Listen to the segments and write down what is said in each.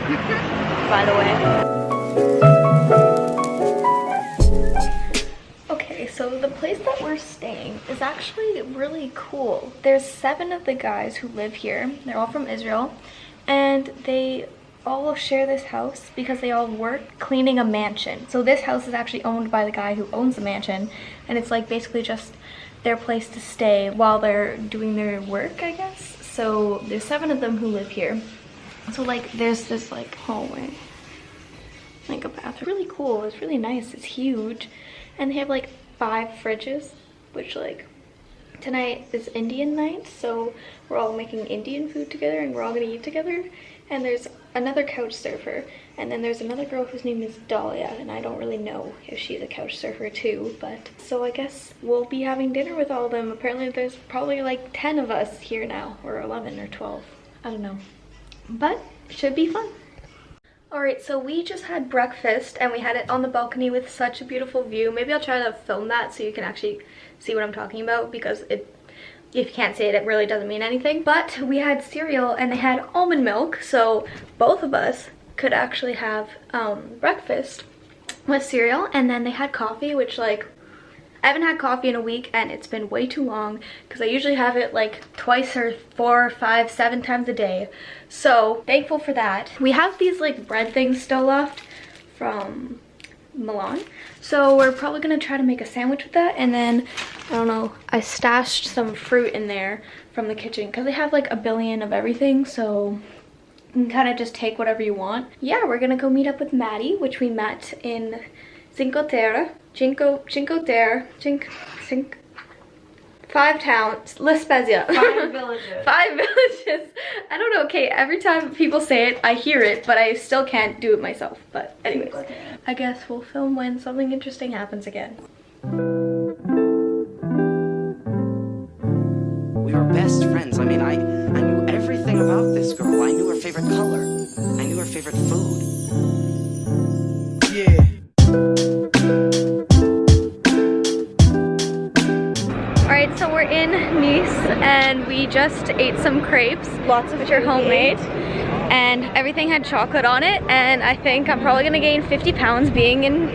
good, by the way. Okay, so the place that we're staying is actually really cool. There's 7 of the guys who live here. They're all from Israel, and they all share this house because they all work cleaning a mansion. So this house is actually owned by the guy who owns the mansion, and it's like basically just their place to stay while they're doing their work, I guess. So there's 7 of them who live here. So like there's this like hallway, like a bathroom. Really cool, it's really nice, it's huge. And they have like 5 fridges, which like tonight is Indian night, so we're all making Indian food together and we're all gonna eat together. And there's another couch surfer, and then there's another girl whose name is Dahlia, and I don't really know if she's a couch surfer too, but so I guess we'll be having dinner with all of them. Apparently there's probably like 10 of us here now, or 11 or 12, I don't know, but it should be fun. Alright, so we just had breakfast and we had it on the balcony with such a beautiful view. Maybe I'll try to film that so you can actually see what I'm talking about, because if you can't see it, it really doesn't mean anything. But we had cereal and they had almond milk, so both of us could actually have breakfast with cereal. And then they had coffee, which like I haven't had coffee in a week and it's been way too long because I usually have it like twice or 4, 5, 7 times a day. So thankful for that. We have these like bread things still left from Milan, so we're probably gonna try to make a sandwich with that. And then I don't know, I stashed some fruit in there from the kitchen because they have like a billion of everything, so you can kind of just take whatever you want. Yeah, we're gonna go meet up with Maddie, which we met in Cinque Terre, 5 towns, La Spezia. 5 villages. 5 villages. I don't know, okay, every time people say it, I hear it, but I still can't do it myself. But anyways, I guess we'll film when something interesting happens again. We were best friends. I mean, I knew everything about this girl. I knew her favorite color. I knew her favorite food. Yeah. Alright, so we're in Nice and we just ate some crepes, lots of which are homemade, and everything had chocolate on it, and I think I'm probably gonna gain 50 pounds being in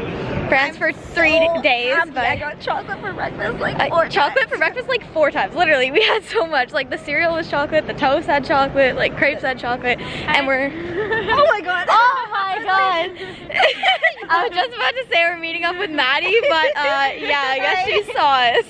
France for 3 days. But I got chocolate for breakfast like 4 times. Chocolate for breakfast like 4 times, literally. We had so much, like the cereal was chocolate, the toast had chocolate, like crepes had chocolate, and we're oh my god. Oh my god. I was just about to say we're meeting up with Maddie, but yeah, I guess she saw us.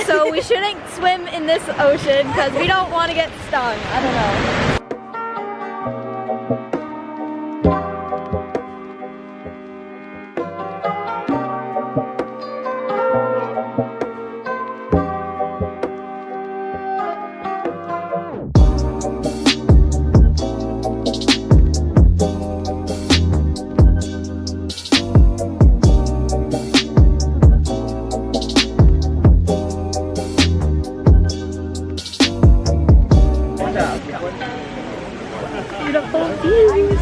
So we shouldn't swim in this ocean because we don't want to get stung. I don't know. Beautiful views.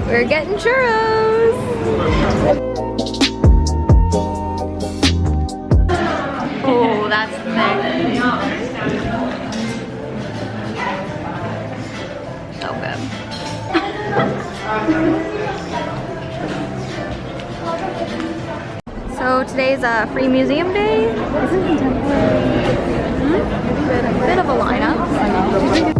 We're getting churros. Oh, that's thick. So good. So today today's free museum day. This is contemporary. Bit of a lineup.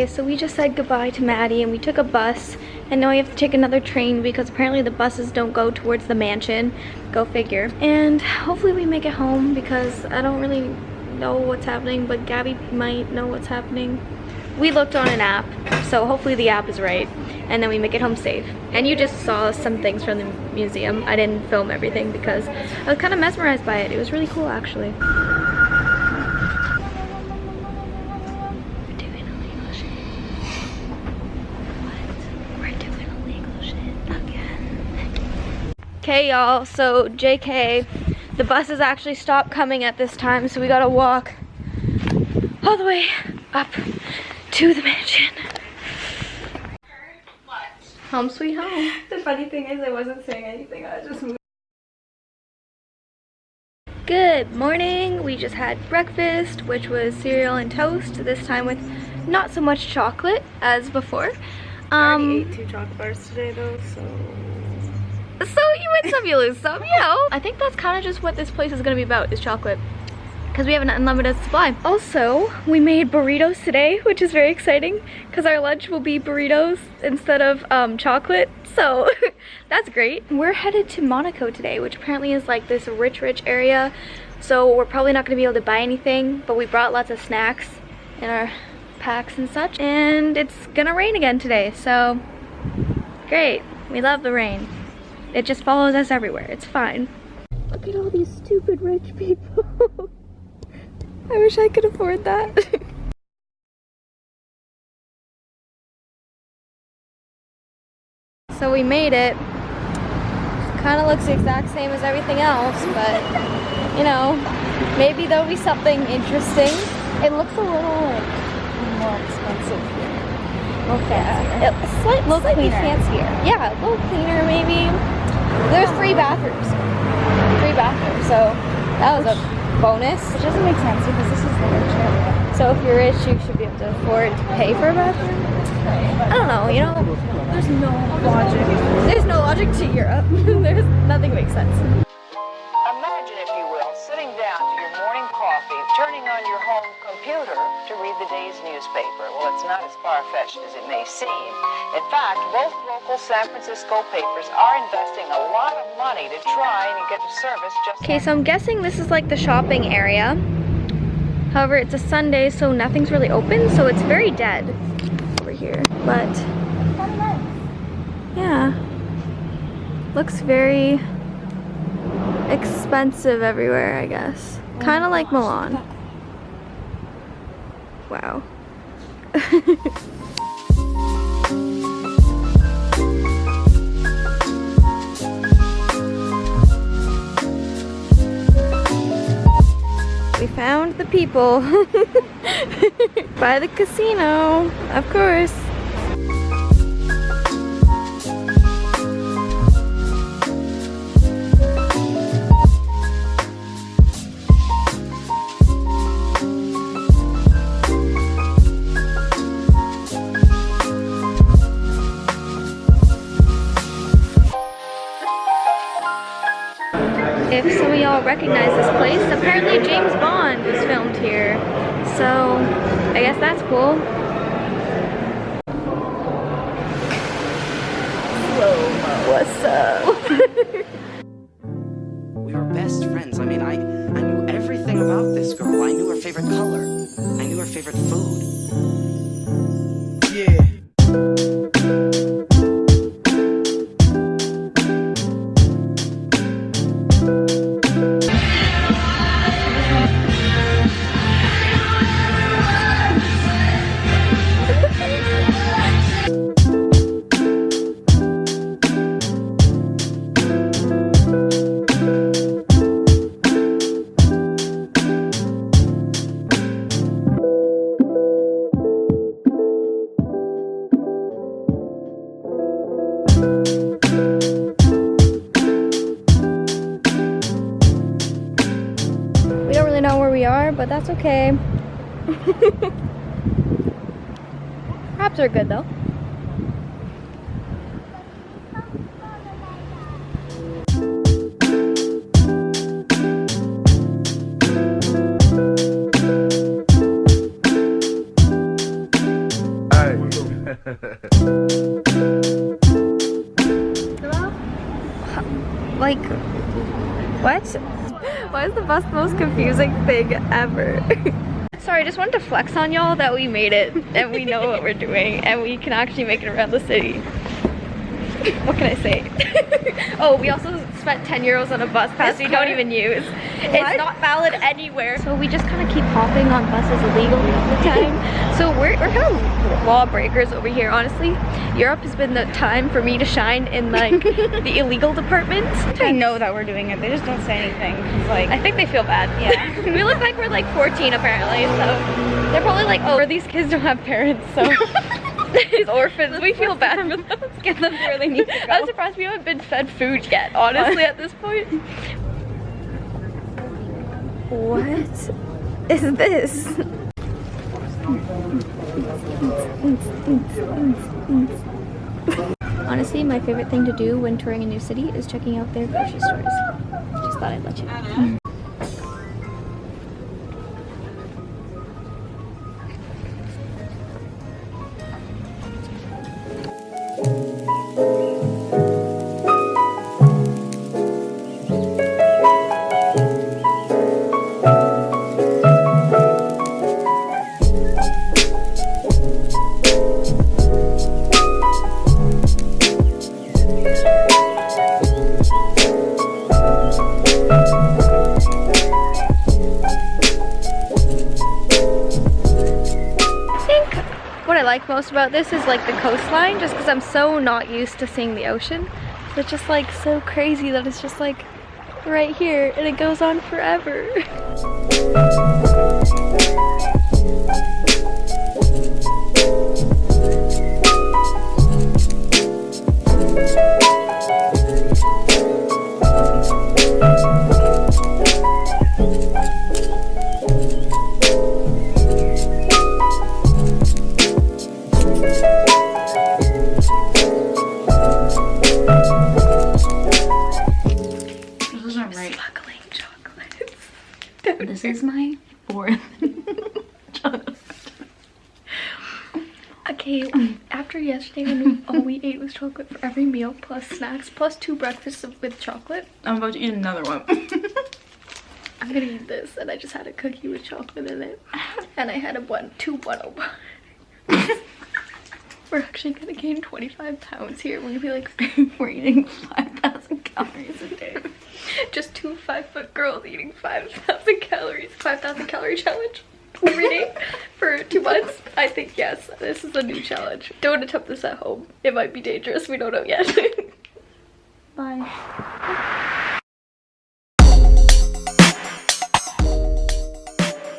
So we just said goodbye to Maddie and we took a bus, and now we have to take another train because apparently the buses don't go towards the mansion. Go figure. And hopefully we make it home because I don't really know what's happening, but Gabby might know what's happening. We looked on an app, so hopefully the app is right, and then we make it home safe. And you just saw some things from the museum. I didn't film everything because I was kind of mesmerized by it. It was really cool actually. Okay y'all, so JK, the buses actually stopped coming at this time, so we gotta walk all the way up to the mansion. Home sweet home. The funny thing is I wasn't saying anything, I was just moving. Good morning, we just had breakfast, which was cereal and toast, this time with not so much chocolate as before. I already ate 2 chocolate bars today though, so you win some, you lose some, you know. I think that's kind of just what this place is going to be about, is chocolate. Because we have an unlimited supply. Also, we made burritos today, which is very exciting. Because our lunch will be burritos instead of chocolate. So, that's great. We're headed to Monaco today, which apparently is like this rich area. So, we're probably not going to be able to buy anything. But we brought lots of snacks in our packs and such. And it's going to rain again today. So, great. We love the rain. It just follows us everywhere. It's fine. Look at all these stupid rich people. I wish I could afford that. So we made it. Kind of looks the exact same as everything else, but you know, maybe there'll be something interesting. It looks a little like more expensive here. A little fancier. It's slightly fancier. Yeah, a little cleaner maybe. There's free bathrooms. So that was a bonus. It doesn't make sense because this is the rich area. So if you're rich, you should be able to afford to pay for a bathroom. I don't know, you know, There's no logic. there's no logic to Europe. There's nothing makes sense. Imagine, if you will, sitting down to your morning coffee, turning on your home computer to read the day's newspaper. Well, it's not as far-fetched as it may seem. In fact, both local San Francisco papers are investing a lot of money to try and get a service just Okay, so I'm guessing this is like the shopping area. However, it's a Sunday, so nothing's really open, so it's very dead over here. But yeah, looks very expensive everywhere, I guess. Kind of like Milan. Wow. We found the people by the casino, of course. If some of y'all recognize this place, apparently James Bond was filmed here. So, I guess that's cool. What's up? We were best friends. I mean, I knew everything about this girl. I knew her favorite color. I knew her favorite food. Yeah. okay. Crabs are good though. Like, what? Why is the bus the most confusing thing ever? Sorry, I just wanted to flex on y'all that we made it and we know what we're doing and we can actually make it around the city. What can I say? Oh, we also spent 10 euros on a bus pass we don't even use. What? It's not valid anywhere. So we just kind of keep hopping on buses illegally all the time. So we're kind of lawbreakers over here, honestly. Europe has been the time for me to shine in like the illegal department. They know that we're doing it. They just don't say anything. It's like, I think they feel bad. yeah. We look like we're like 14 apparently, so they're probably like, oh, these kids don't have parents, so these orphans, we feel bad for them. Let's get them where they need to go. I'm surprised we haven't been fed food yet, honestly, at this point. What is this? Honestly, my favorite thing to do when touring a new city is checking out their grocery stores. Just thought I'd let you know. What I like most about this is like the coastline, just because I'm so not used to seeing the ocean. So it's just like so crazy that it's just like right here and it goes on forever. this is my fourth chocolate. Okay, after yesterday when all we ate was chocolate for every meal, plus snacks, plus 2 breakfasts with chocolate. I'm about to eat another one. I'm gonna eat this, and I just had a cookie with chocolate in it. And I had two 101. We're actually gonna gain 25 pounds here. We're gonna be like, we're eating 5,000 calories a day. Just 2 5-foot girls eating 5,000 calories. 5,000 calorie challenge every day for 2 months. I think yes, this is a new challenge. Don't attempt this at home. It might be dangerous. We don't know yet. Bye.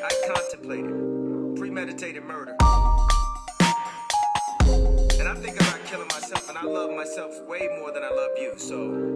I contemplated premeditated murder. And I think about killing myself, and I love myself way more than I love you, so